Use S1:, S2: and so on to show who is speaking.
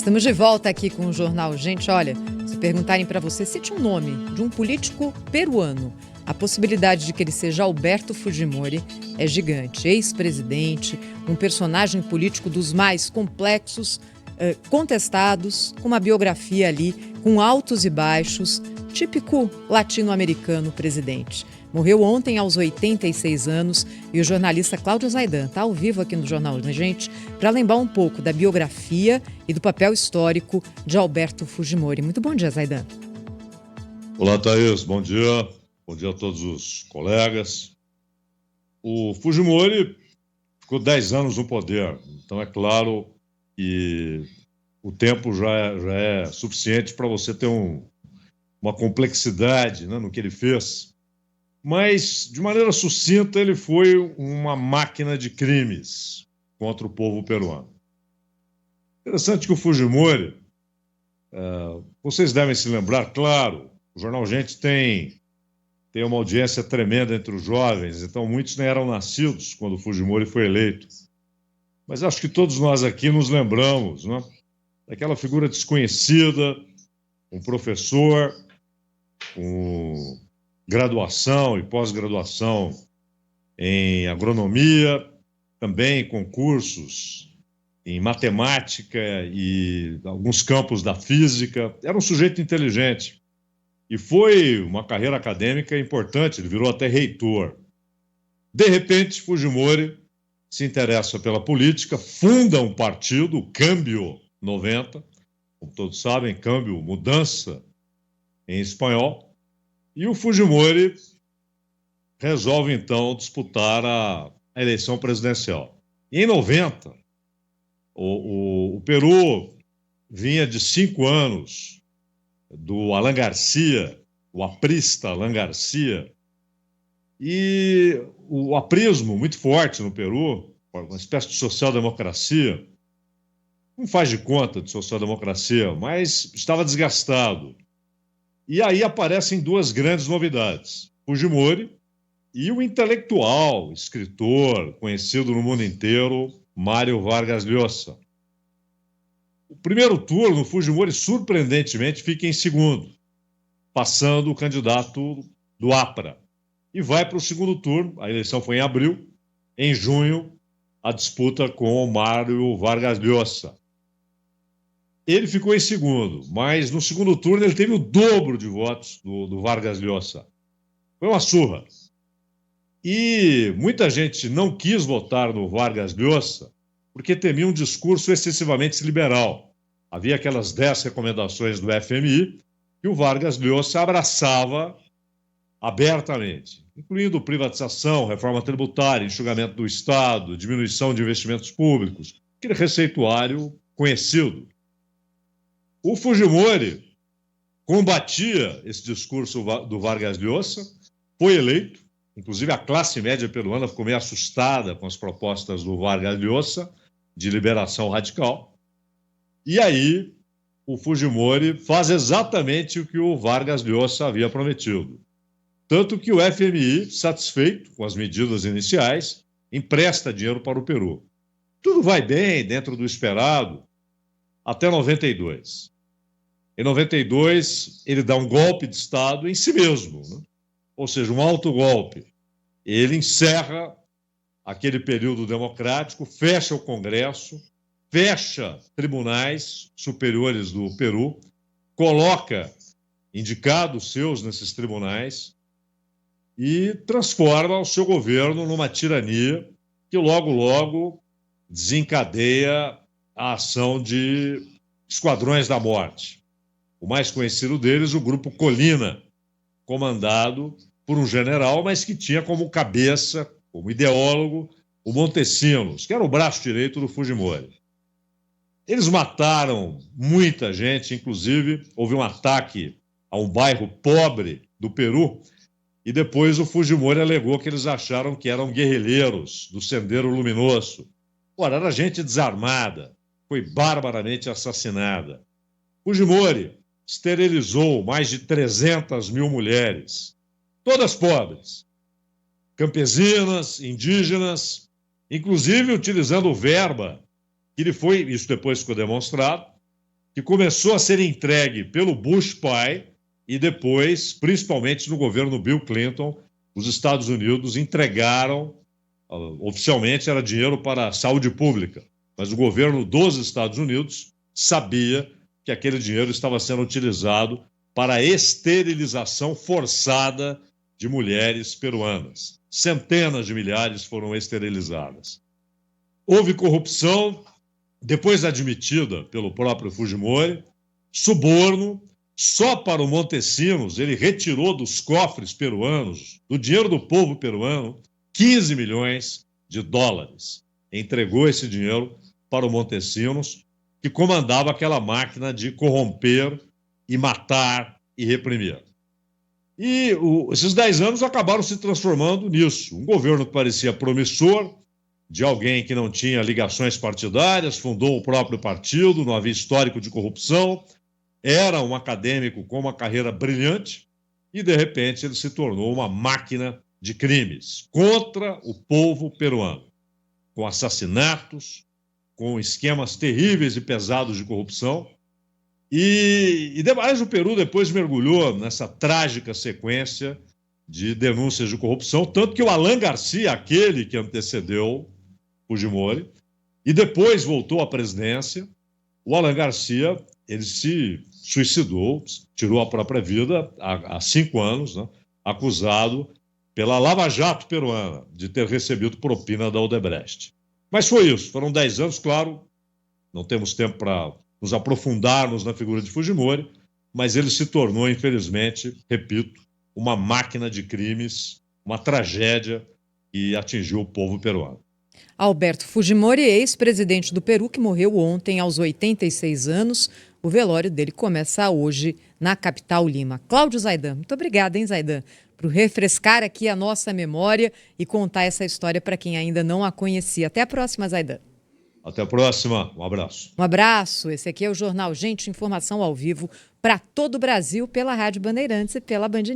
S1: Estamos de volta aqui com o Jornal. Gente, olha, se perguntarem para você, cite um nome de um político peruano. A possibilidade de que ele seja Alberto Fujimori é gigante. Ex-presidente, um personagem político dos mais complexos, contestados, com uma biografia ali, com altos e baixos, típico latino-americano presidente. Morreu ontem aos 86 anos e o jornalista Cláudio Zaidan está ao vivo aqui no Jornal da Gente para lembrar um pouco da biografia e do papel histórico de Alberto Fujimori. Muito bom dia, Zaidan.
S2: Olá, Thaís. Bom dia. Bom dia a todos os colegas. O Fujimori ficou 10 anos no poder, então é claro que o tempo já é suficiente para você ter uma complexidade, né, no que ele fez. Mas, de maneira sucinta, ele foi uma máquina de crimes contra o povo peruano. Interessante que o Fujimori, vocês devem se lembrar, claro, o Jornal Gente tem uma audiência tremenda entre os jovens, então muitos nem eram nascidos quando o Fujimori foi eleito. Mas acho que todos nós aqui nos lembramos, né, daquela figura desconhecida, um professor, graduação e pós-graduação em agronomia, também concursos em matemática e alguns campos da física. Era um sujeito inteligente e foi uma carreira acadêmica importante, ele virou até reitor. De repente, Fujimori se interessa pela política, funda um partido, o Câmbio 90, como todos sabem, câmbio, mudança em espanhol. E o Fujimori resolve, então, disputar a eleição presidencial. E em 90, o Peru vinha de 5 anos do Alan Garcia, o aprista Alan Garcia, e o aprismo muito forte no Peru, uma espécie de social-democracia, não faz de conta de social-democracia, mas estava desgastado. E aí aparecem duas grandes novidades: Fujimori e o intelectual, escritor, conhecido no mundo inteiro, Mário Vargas Llosa. O primeiro turno, Fujimori surpreendentemente fica em segundo, passando o candidato do APRA. E vai para o segundo turno, a eleição foi em abril, em junho, a disputa com o Mário Vargas Llosa. Ele ficou em segundo, mas no segundo turno ele teve o dobro de votos do Vargas Llosa. Foi uma surra. E muita gente não quis votar no Vargas Llosa porque temia um discurso excessivamente liberal. Havia aquelas 10 recomendações do FMI que o Vargas Llosa abraçava abertamente, incluindo privatização, reforma tributária, enxugamento do Estado, diminuição de investimentos públicos, aquele receituário conhecido. O Fujimori combatia esse discurso do Vargas Llosa, foi eleito, inclusive a classe média peruana ficou meio assustada com as propostas do Vargas Llosa de liberação radical. E aí o Fujimori faz exatamente o que o Vargas Llosa havia prometido. Tanto que o FMI, satisfeito com as medidas iniciais, empresta dinheiro para o Peru. Tudo vai bem, dentro do esperado, até 92. Em 92, ele dá um golpe de Estado em si mesmo, né? Ou seja, um autogolpe. Ele encerra aquele período democrático, fecha o Congresso, fecha tribunais superiores do Peru, coloca indicados seus nesses tribunais e transforma o seu governo numa tirania que logo, logo desencadeia a ação de esquadrões da morte. O mais conhecido deles, o Grupo Colina, comandado por um general, mas que tinha como cabeça, como ideólogo, o Montesinos, que era o braço direito do Fujimori. Eles mataram muita gente, inclusive houve um ataque a um bairro pobre do Peru, e depois o Fujimori alegou que eles acharam que eram guerrilheiros do Sendero Luminoso. Ora, era gente desarmada, foi barbaramente assassinada. Fujimori esterilizou mais de 300 mil mulheres, todas pobres, campesinas, indígenas, inclusive utilizando verba que lhe foi, isso depois ficou demonstrado, que começou a ser entregue pelo Bush pai e depois, principalmente no governo Bill Clinton, os Estados Unidos entregaram, oficialmente era dinheiro para a saúde pública, mas o governo dos Estados Unidos sabia que aquele dinheiro estava sendo utilizado para a esterilização forçada de mulheres peruanas. Centenas de milhares foram esterilizadas. Houve corrupção, depois admitida pelo próprio Fujimori, suborno. Só para o Montesinos, ele retirou dos cofres peruanos, do dinheiro do povo peruano, 15 milhões de dólares. Entregou esse dinheiro para o Montesinos, que comandava aquela máquina de corromper e matar e reprimir. E esses 10 anos acabaram se transformando nisso. Um governo que parecia promissor, de alguém que não tinha ligações partidárias, fundou o próprio partido, não havia histórico de corrupção, era um acadêmico com uma carreira brilhante e, de repente, ele se tornou uma máquina de crimes contra o povo peruano, com assassinatos, com esquemas terríveis e pesados de corrupção. E demais, o Peru depois mergulhou nessa trágica sequência de denúncias de corrupção, tanto que o Alan Garcia, aquele que antecedeu Fujimori, e depois voltou à presidência, o Alan Garcia, ele se suicidou, tirou a própria vida há 5 anos, né, acusado pela Lava Jato peruana de ter recebido propina da Odebrecht. Mas foi isso, foram 10 anos, claro, não temos tempo para nos aprofundarmos na figura de Fujimori, mas ele se tornou, infelizmente, repito, uma máquina de crimes, uma tragédia que atingiu o povo peruano.
S1: Alberto Fujimori, ex-presidente do Peru, que morreu ontem aos 86 anos. O velório dele começa hoje na capital Lima. Cláudio Zaidan, muito obrigada, hein, Zaidan, por refrescar aqui a nossa memória e contar essa história para quem ainda não a conhecia. Até a próxima, Zaidan.
S2: Até a próxima, um abraço.
S1: Um abraço, esse aqui é o Jornal Gente, informação ao vivo para todo o Brasil pela Rádio Bandeirantes e pela Band News.